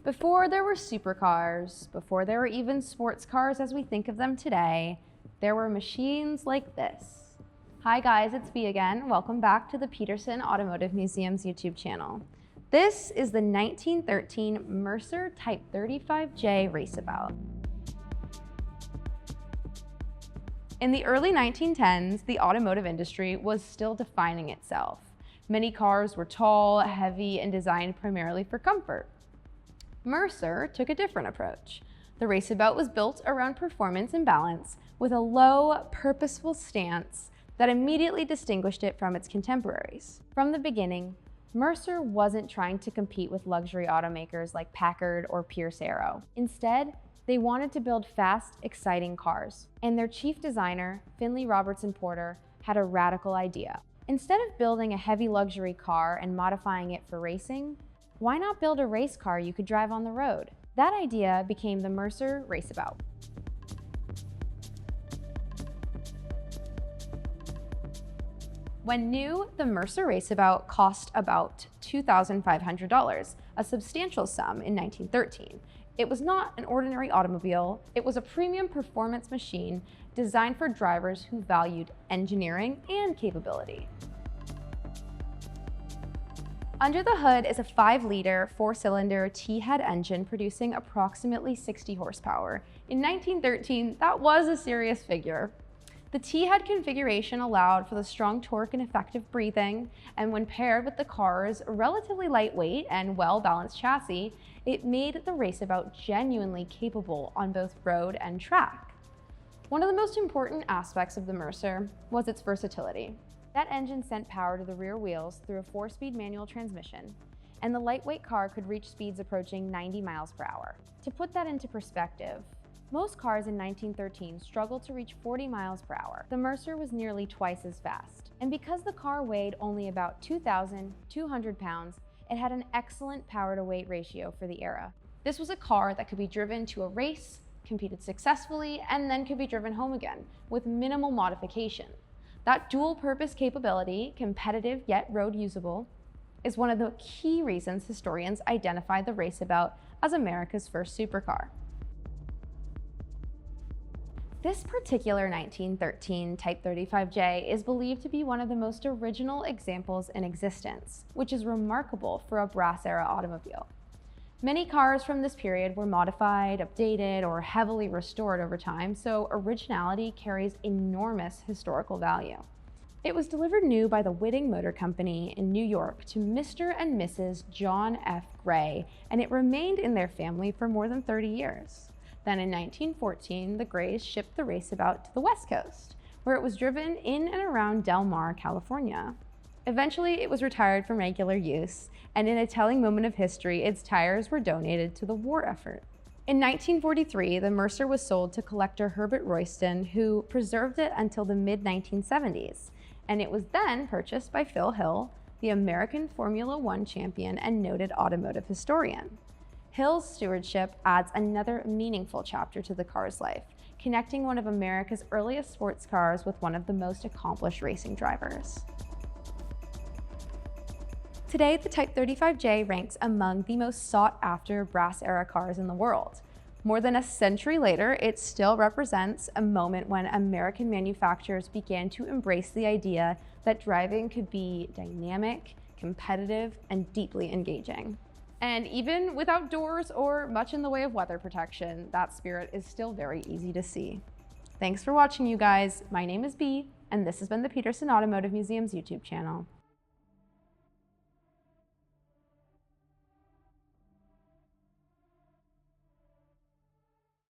Before there were supercars, before there were even sports cars as we think of them today, there were machines like this. Hi guys, it's Bea again. Welcome back to the Petersen Automotive Museum's YouTube channel. This is the 1913 Mercer Type 35J Raceabout. In the early 1910s, the automotive industry was still defining itself. Many cars were tall, heavy, and designed primarily for comfort. Mercer took a different approach. The Raceabout was built around performance and balance with a low, purposeful stance that immediately distinguished it from its contemporaries. From the beginning, Mercer wasn't trying to compete with luxury automakers like Packard or Pierce Arrow. Instead, they wanted to build fast, exciting cars. And their chief designer, Finley Robertson Porter, had a radical idea. Instead of building a heavy luxury car and modifying it for racing, why not build a race car you could drive on the road? That idea became the Mercer Raceabout. When new, the Mercer Raceabout cost about $2,500, a substantial sum in 1913. It was not an ordinary automobile, it was a premium performance machine designed for drivers who valued engineering and capability. Under the hood is a 5-liter, 4-cylinder T-head engine producing approximately 60 horsepower. In 1913, that was a serious figure. The T-head configuration allowed for the strong torque and effective breathing, and when paired with the car's relatively lightweight and well-balanced chassis, it made the Raceabout genuinely capable on both road and track. One of the most important aspects of the Mercer was its versatility. That engine sent power to the rear wheels through a 4-speed manual transmission, and the lightweight car could reach speeds approaching 90 miles per hour. To put that into perspective, most cars in 1913 struggled to reach 40 miles per hour. The Mercer was nearly twice as fast. And because the car weighed only about 2,200 pounds, it had an excellent power-to-weight ratio for the era. This was a car that could be driven to a race, competed successfully, and then could be driven home again with minimal modification. That dual-purpose capability, competitive yet road-usable, is one of the key reasons historians identify the Raceabout as America's first supercar. This particular 1913 Type 35J is believed to be one of the most original examples in existence, which is remarkable for a brass-era automobile. Many cars from this period were modified, updated, or heavily restored over time, so originality carries enormous historical value. It was delivered new by the Whitting Motor Company in New York to Mr. and Mrs. John F. Gray, and it remained in their family for more than 30 years. Then in 1914, the Grays shipped the Raceabout to the West Coast, where it was driven in and around Del Mar, California. Eventually, it was retired from regular use, and in a telling moment of history, its tires were donated to the war effort. In 1943, the Mercer was sold to collector Herbert Royston, who preserved it until the mid-1970s, and it was then purchased by Phil Hill, the American Formula One champion and noted automotive historian. Hill's stewardship adds another meaningful chapter to the car's life, connecting one of America's earliest sports cars with one of the most accomplished racing drivers. Today, the Type 35J ranks among the most sought-after brass-era cars in the world. More than a century later, it still represents a moment when American manufacturers began to embrace the idea that driving could be dynamic, competitive, and deeply engaging. And even without doors or much in the way of weather protection, that spirit is still very easy to see. Thanks for watching, you guys. My name is Bea, and this has been the Petersen Automotive Museum's YouTube channel.